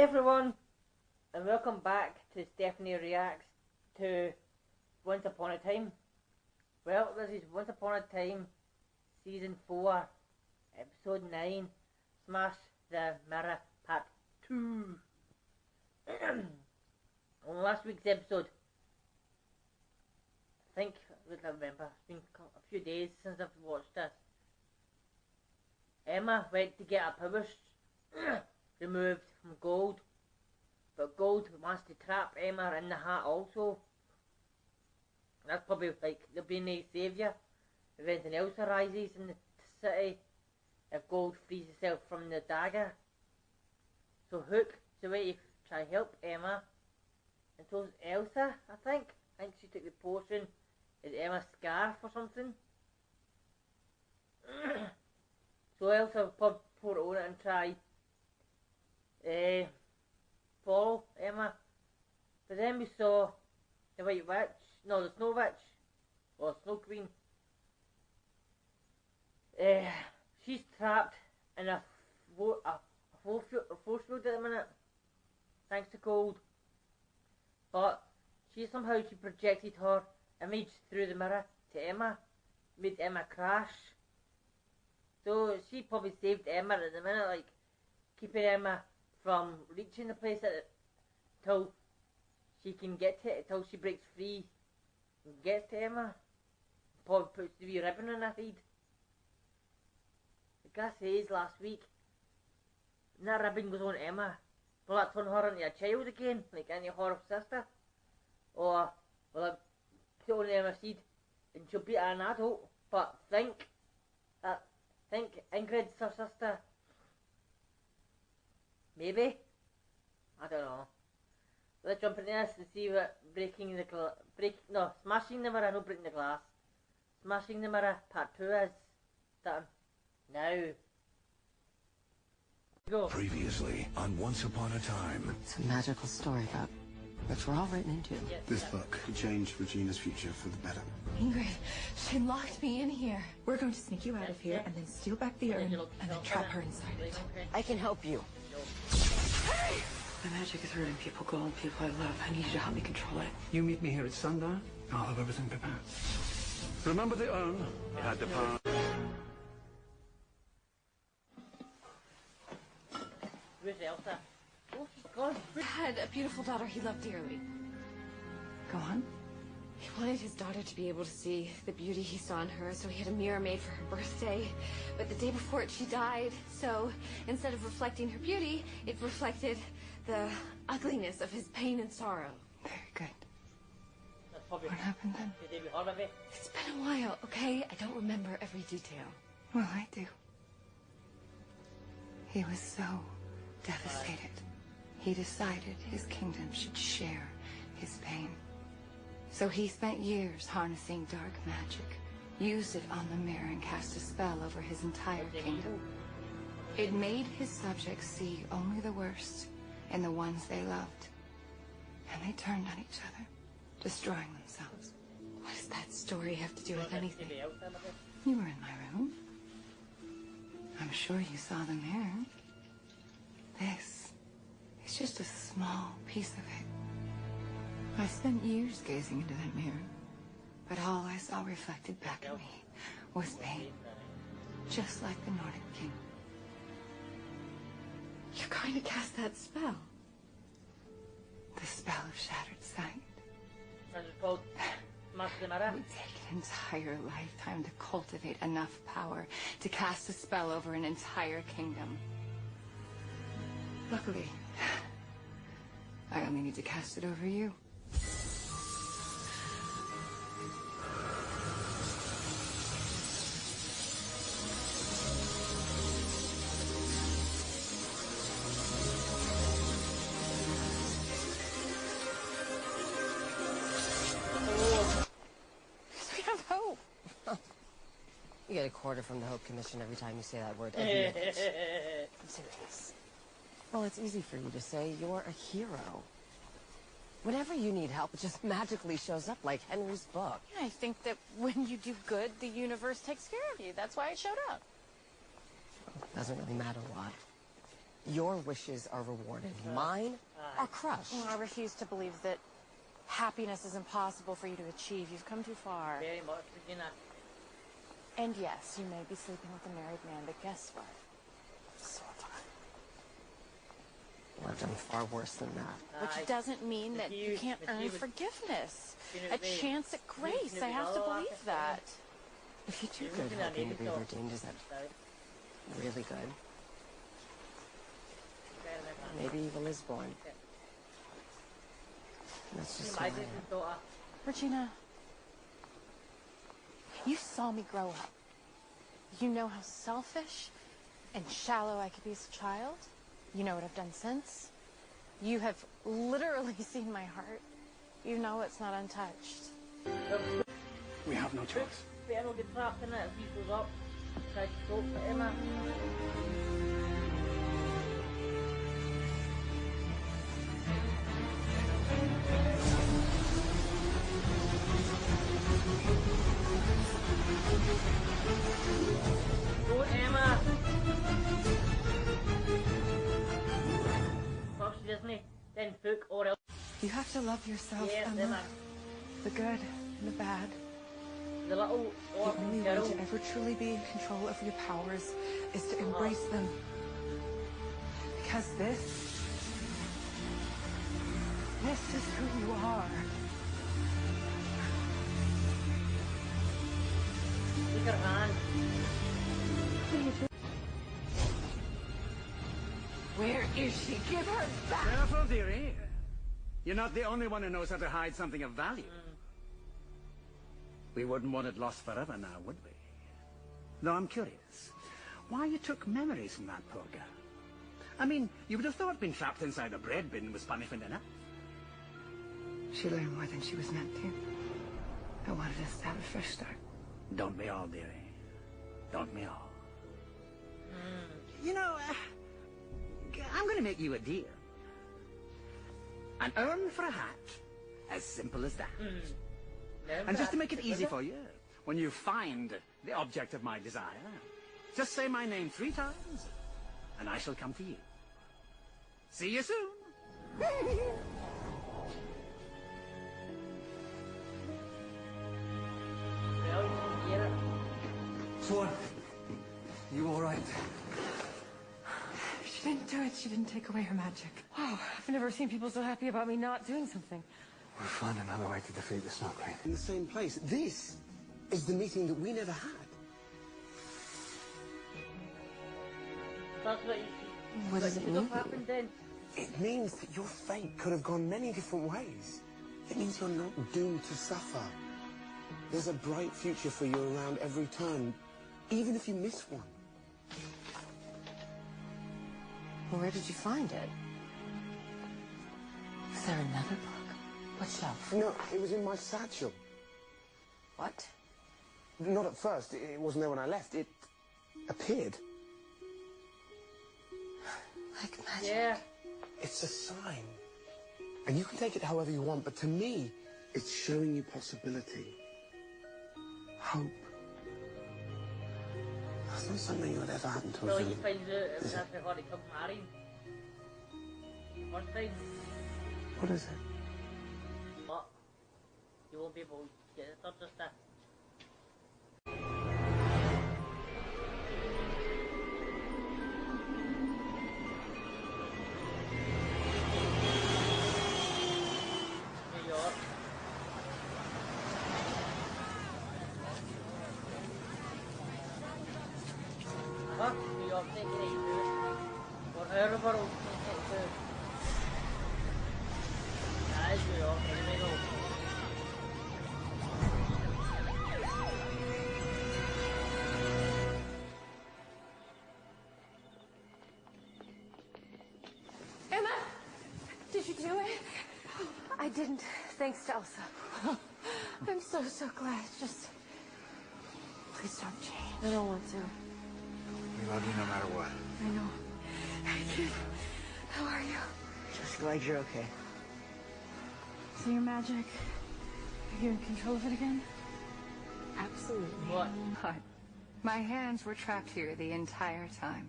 everyone, and welcome back to Stephanie Reacts to Once Upon a Time. Well, this is Once Upon a Time, Season 4, Episode 9, Smash the Mirror Part 2. On last week's episode, I think, I remember, it's been a few days since I've watched this. Emma went to get her powers removed from Gold, but Gold wants to trap Emma in the hat also. That's probably like the being a saviour if anything else arises in the city, if Gold frees herself from the dagger. So Hook is away to try to help Emma, and so's Elsa, I think she took the potion. Is Emma's scarf or something? So Elsa will probably pour it on it and try follow Emma. But then we saw the White Witch, no, the Snow Witch, or Snow Queen. She's trapped in a force field at the minute, thanks to Gold. But she projected her image through the mirror to Emma, made Emma crash. So she probably saved Emma at the minute, like keeping Emma from reaching the place till she can get to it, till she breaks free and gets to Emma. Probably puts the wee ribbon on her head. The guy says last week, and that ribbon goes on Emma, will that turn her into a child again, like into her sister? Or will it put on Emma's head and she'll be an adult? But think Ingrid's her sister. Maybe? I don't know. Let's jump into this and see what smashing the mirror, not breaking the glass. Smashing the mirror part 2 is. Starting now. Go. Previously on Once Upon a Time. It's a magical story about which we're all written into. Yes, this book could change Regina's future for the better. Ingrid, she locked me in here. We're going to sneak you out of here and then steal back the urn and then trap her inside it. I can help you. Hey! My magic is hurting people, Gold, people I love. I need you to help me control it. You meet me here at sundown, I'll have everything prepared. Remember the urn? You had the power. Where's Elsa? Oh, she's gone. He had a beautiful daughter he loved dearly. Go on. He wanted his daughter to be able to see the beauty he saw in her, so he had a mirror made for her birthday. But the day before it, she died. So instead of reflecting her beauty, it reflected the ugliness of his pain and sorrow. Very good. That's probably What happened then? It's been a while, okay? I don't remember every detail. Well, I do. He was so devastated. He decided his kingdom should share his pain. So he spent years harnessing dark magic, used it on the mirror and cast a spell over his entire kingdom. It made his subjects see only the worst in the ones they loved. And they turned on each other, destroying themselves. What does that story have to do with anything? You were in my room. I'm sure you saw the mirror. This is just a small piece of it. I spent years gazing into that mirror, but all I saw reflected back at me was pain, just like the Nordic king. You're going to cast that spell? The spell of shattered sight. That's called Smash the Mirror. It would take an entire lifetime to cultivate enough power to cast a spell over an entire kingdom. Luckily, I only need to cast it over you. We have hope. You get a quarter from the Hope Commission every time you say that word. I'm serious. Well, it's easy for you to say you're a hero. Whenever you need help, it just magically shows up like Henry's book. I think that when you do good, the universe takes care of you. That's why it showed up. Doesn't really matter why. Your wishes are rewarded. Mine are crushed. Well, I refuse to believe that happiness is impossible for you to achieve. You've come too far. Very much, Regina. And yes, you may be sleeping with a married man, but guess what? So have I. Well, I've done far worse than that. Which doesn't mean that you can't earn forgiveness. A chance at grace. I have to believe that. If you do good hoping to be redeemed, is that really good? Maybe evil is born. That's just who I am. Regina, you saw me grow up. You know how selfish and shallow I could be as a child. You know what I've done since. You have literally seen my heart. You know it's not untouched. We have no choice. Ben will get trapped in it if he goes up. Try to talk to Emma. Go, Emma! Well, she doesn't, then book or else. You have to love yourself, Yes, Emma. Emma. The good and the bad. The little The orphan only way girl. to ever truly be in control of your powers is to embrace them. Because this is who you are. Take her hand. Where is she? Give her back! Careful, dearie. You're not the only one who knows how to hide something of value. We wouldn't want it lost forever now, would we? Though I'm curious, why you took memories from that poor girl? I mean, you would have thought being trapped inside a bread bin was punishment enough. She learned more than she was meant to. I wanted us to have a fresh start. Don't we all, dearie? Don't we all? You know, I'm going to make you a deal. An urn for a hat. As simple as that. And just to make it easy for you, when you find the object of my desire, just say my name 3 times, and I shall come to you. See you soon. Swan, you all right? She didn't do it. She didn't take away her magic. Wow, I've never seen people so happy about me not doing something. We'll find another way to defeat the Snow Queen. In the same place. This is the meeting that we never had. That's what you What does it mean? happened then. It means that your fate could have gone many different ways. It means you're not doomed to suffer. There's a bright future for you around every turn, even if you miss one. Well, where did you find it? Is there another book? What shelf? No, it was in my satchel. What? Not at first. It wasn't there when I left. It appeared. Like magic? Yeah. It's a sign. And you can take it however you want, but to me, it's showing you possibility. Hope. That's not something that ever happened to Well, us. you find out it was after how they come married. First time. What is it? But you won't be able to get it. Not just that. New York. New York, take it easy. Or wherever else take it to. That is New York, anyway, though. Emma! Did you do it? I didn't, thanks to Elsa. I'm so glad. Just... Please don't change. I don't want to. We love you no matter what. I know. Hey, kid. How are you? Just glad you're okay. So your magic, are you in control of it again? Absolutely. What? My hands were trapped here the entire time.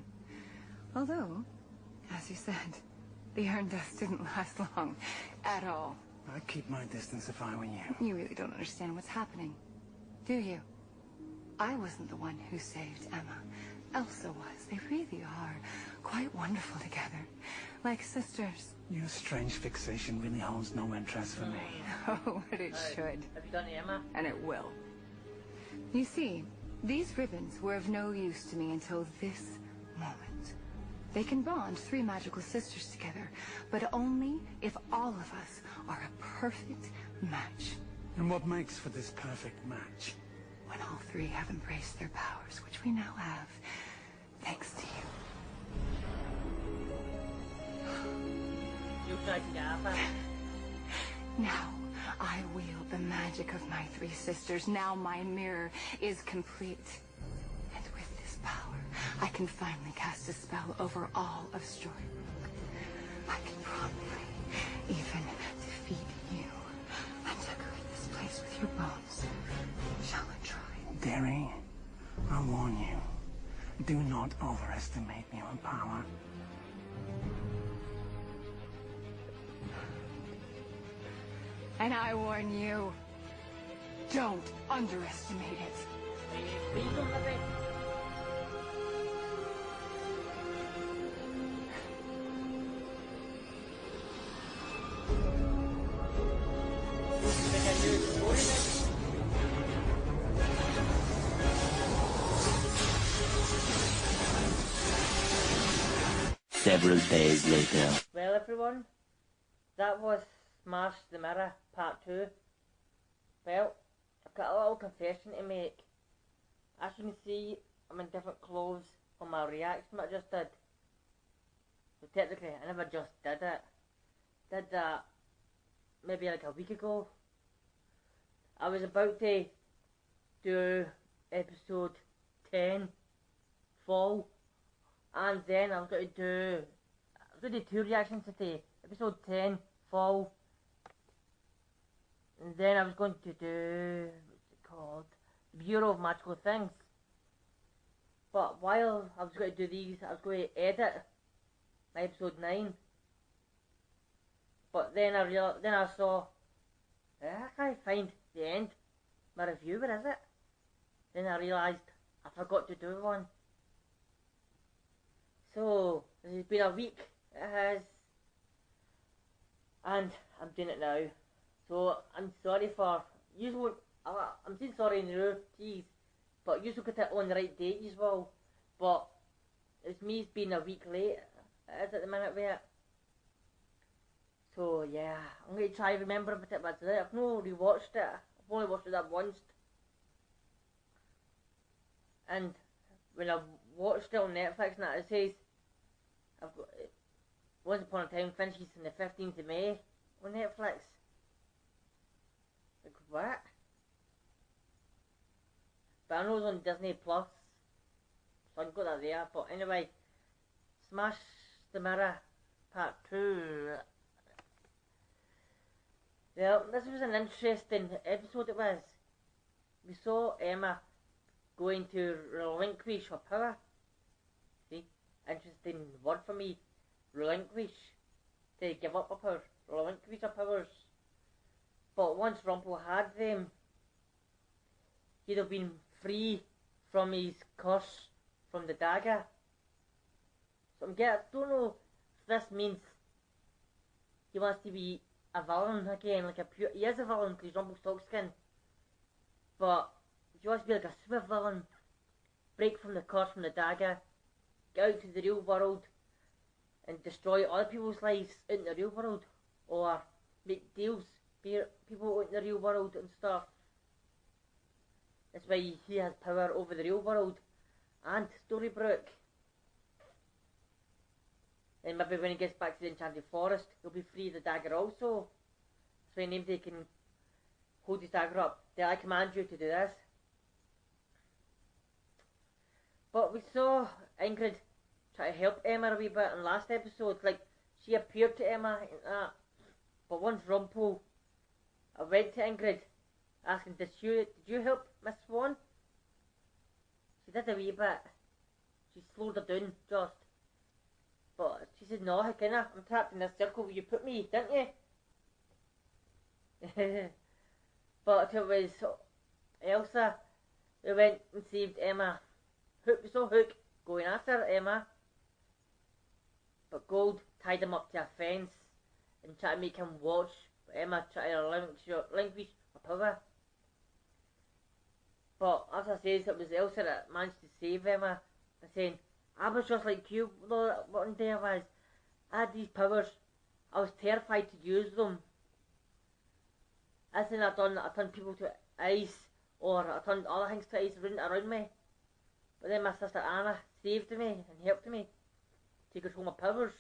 Although, As you said, the urn dust didn't last long. At all. I'd keep my distance if I were you. You really don't understand what's happening, do you? I wasn't the one who saved Emma. Elsa was. They really are quite wonderful together. Like sisters. Your strange fixation really holds no interest for me. Oh, but it should. Have you done Emma? And it will. You see, these ribbons were of no use to me until this moment. They can bond three magical sisters together, but only if all of us are a perfect match. And what makes for this perfect match? When all three have embraced their powers, which we now have, thanks to you. Now, I wield the magic of my three sisters. Now my mirror is complete. And with this power, I can finally cast a spell over all of Storybrooke. I can promptly even defeat you and decorate this place with your bones. Shall I try? Derry, I warn you. Do not overestimate your power. And I warn you, don't underestimate it. Several days later. Well, everyone, that was Smash the Mirror Part 2. Well, I've got a little confession to make. As you can see, I'm in different clothes from my reaction that I just did. So technically, I never just did it. Did that maybe like a week ago. I was about to do episode 10, Fall, and then I was going to do two reactions today. Episode 10, Fall, and then I was going to do, what's it called, the Bureau of Magical Things. But while I was going to do these, I was going to edit my episode 9. But then I saw, I can't find the end, my review, where is it? Then I realised I forgot to do one. So, this has been a week, it has, and I'm doing it now. So, I'm sorry for, I'm saying sorry in the road, geez, but you get it on the right date as well. But, it's me being a week late, it is at the minute with it. So, yeah, I'm going to try to remember a bit about it. I've not rewatched it, I've only watched it that once. And, when I watched it on Netflix and that, it says, I've got Once Upon a Time finishes on the 15th of May on Netflix. Like, what? But I know it's on Disney Plus, so I've got that there. But anyway, Smash the Mirror Part 2. Well, this was an interesting episode it was. We saw Emma going to relinquish her power. See? Interesting word for me. Relinquish. To give up her power. Relinquish her powers. But once Rumpel had them, he'd have been free from his curse from the dagger. So I don't know if this means he wants to be a villain again, like he is a villain because he's Rumpelstiltskin. But if he wants to be like a super villain, break from the curse from the dagger, get out to the real world and destroy other people's lives in the real world, or make deals with people in the real world and stuff. That's why he has power over the real world and Storybrooke. And maybe when he gets back to the Enchanted Forest, he'll be free of the dagger also. So anybody can hold his dagger up. I command you to do this. But we saw Ingrid try to help Emma a wee bit in the last episode. Like, she appeared to Emma and that. But once Rumpel went to Ingrid asking, did you help Miss Swan? She did a wee bit. She slowed her down just. But she said, no, how can I? I'm trapped in this circle where you put me, didn't you? But it was Elsa who went and saved Emma. Hook was so Hook going after Emma, but Gold tied him up to a fence and tried to make him watch Emma try to relinquish her power. But as I says, it was Elsa that managed to save Emma by saying, I was just like you, one day I was. I had these powers. I was terrified to use them. I think I turned people to ice, or I turned other things to ice around me. But then my sister Anna saved me and helped me to control my powers.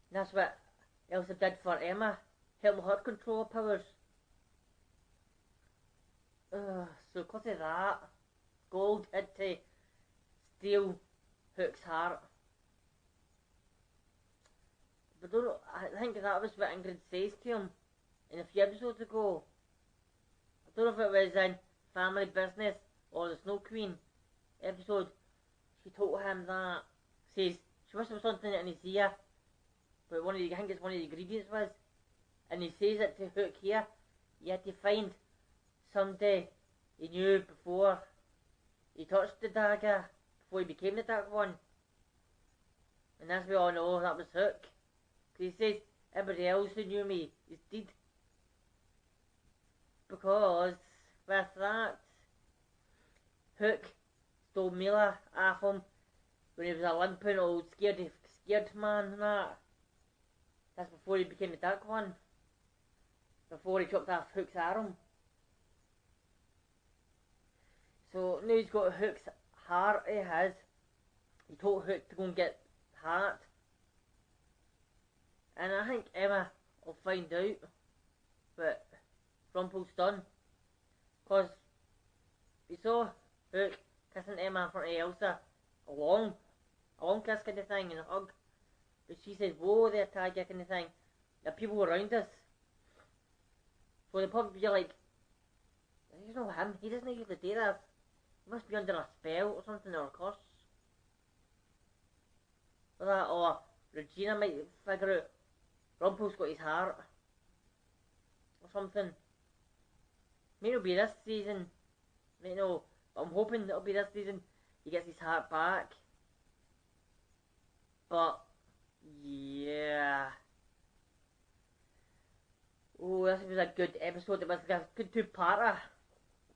And that's what Elsa did for Emma, helped her control her powers. So because of that, Gold had to steal Hook's heart. But I think that was what Ingrid says to him in a few episodes ago. I don't know if it was in Family Business or the Snow Queen episode. She told him that, says she must have something in his ear, but I think it's one of the ingredients was, and he says it to Hook here. You had to find somebody he knew before he touched the dagger, before he became the Dark One. And as we all know, that was Hook. Because he says, everybody else who knew me is dead. Because with that, Hook stole Mila off him when he was a limping old scared man and that. That's before he became the Dark One. Before he chopped off Hook's arm. So now he's got Hook's heart he has. He told Hook to go and get the heart. And I think Emma will find out what Rumpel's done. Because we saw Hook kissing Emma in front of Elsa. A long kiss kind of thing and a hug. But she said, whoa there Tiger kind of thing. There are people around us. So they'll probably be like, you know him, he doesn't usually do this. He must be under a spell or something, or a curse. Or that, or Regina might figure out Rumpel's got his heart. Or something. May not be this season. May no. But I'm hoping it'll be this season he gets his heart back. But yeah. Oh, this was a good episode. It was a good two-parter.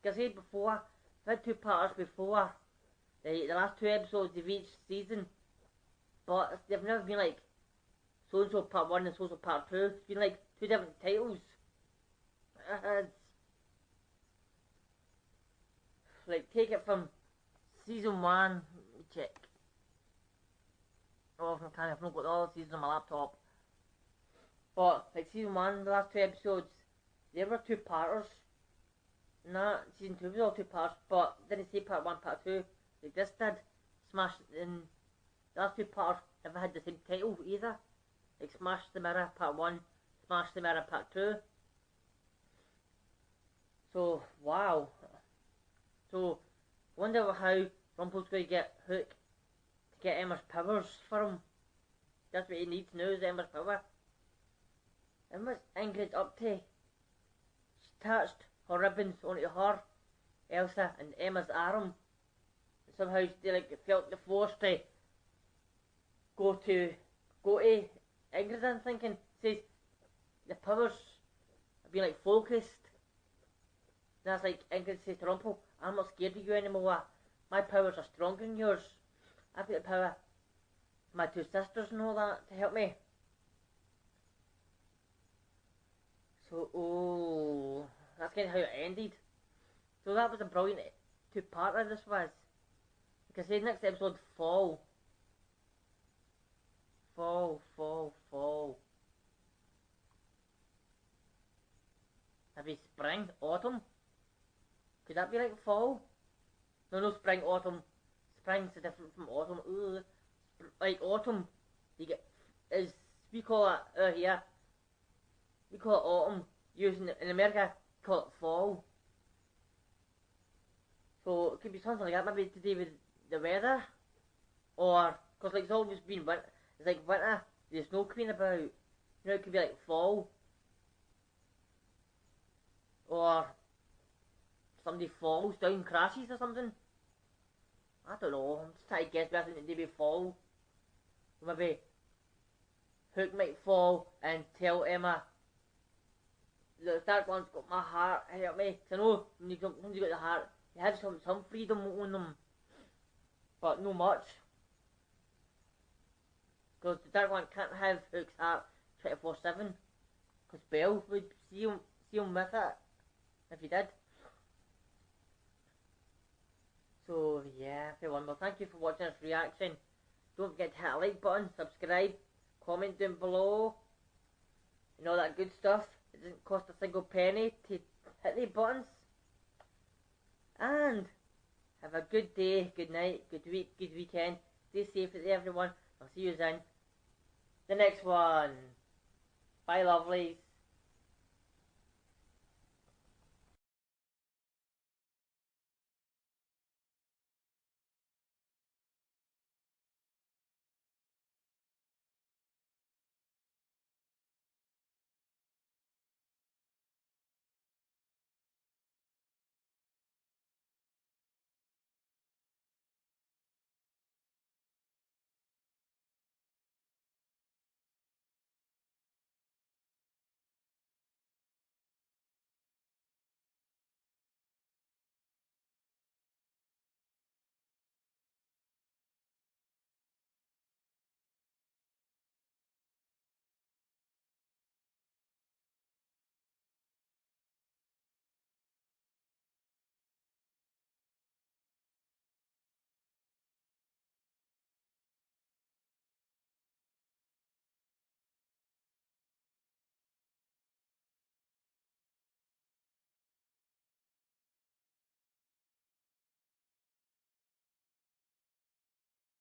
Like I said before, I've had two-parters before. The last two episodes of each season. But they've never been like so-and-so part 1 and so-and-so part 2. It's been like two different titles. Like, take it from season 1. Let me check. Oh, I've not got all the seasons on my laptop. But, like, season 1, the last two episodes, they were two-parters. Nah, season 2 was all two parts, but didn't say part 1, part 2. Like this did. Smash, and the last two parts never had the same title either. Like Smash the Mirror part 1, Smash the Mirror part 2. So, wow. So, wonder how Rumpel's going to get Hook to get Emma's powers for him. That's what he needs now, is Emma's power. And what's Ingrid up to? She attached her ribbons onto her, Elsa, and Emma's arm. And somehow they felt the force to go to Ingrid, I'm thinking. Says the powers have been focused. And that's like Ingrid says to Rumpel, I'm not scared of you anymore. My powers are stronger than yours. I've got the power. My two sisters and all that to help me. So, oh, that's kind of how it ended. So that was a brilliant two-parter this was. Like I said, next episode, Fall. Fall. Maybe spring, autumn? Could that be like fall? No, spring, autumn. Spring's different from autumn. Ugh. Like autumn, you get we call it here. We call it autumn. Using in America, we call it fall. So it could be something like that. Maybe to do with the weather, or Because like it's always been winter. It's like winter. There's no queen about. You know, it could be like fall. Or somebody falls down, crashes or something. I don't know. I'm just trying to guess, but I think it'd be fall. Maybe Hook might fall and tell Emma, the Dark One's got my heart, help me. Cause I know when you got the heart, you have some freedom on them, but no much. Because the Dark One can't have Hook's heart 24/7. Because Belle would see him with it if he did. So yeah, everyone, well thank you for watching this reaction. Don't forget to hit a like button, subscribe, comment down below, and all that good stuff. It doesn't cost a single penny to hit the buttons. And have a good day, good night, good week, good weekend. Stay safe out there, everyone. I'll see you in the next one. Bye, lovelies.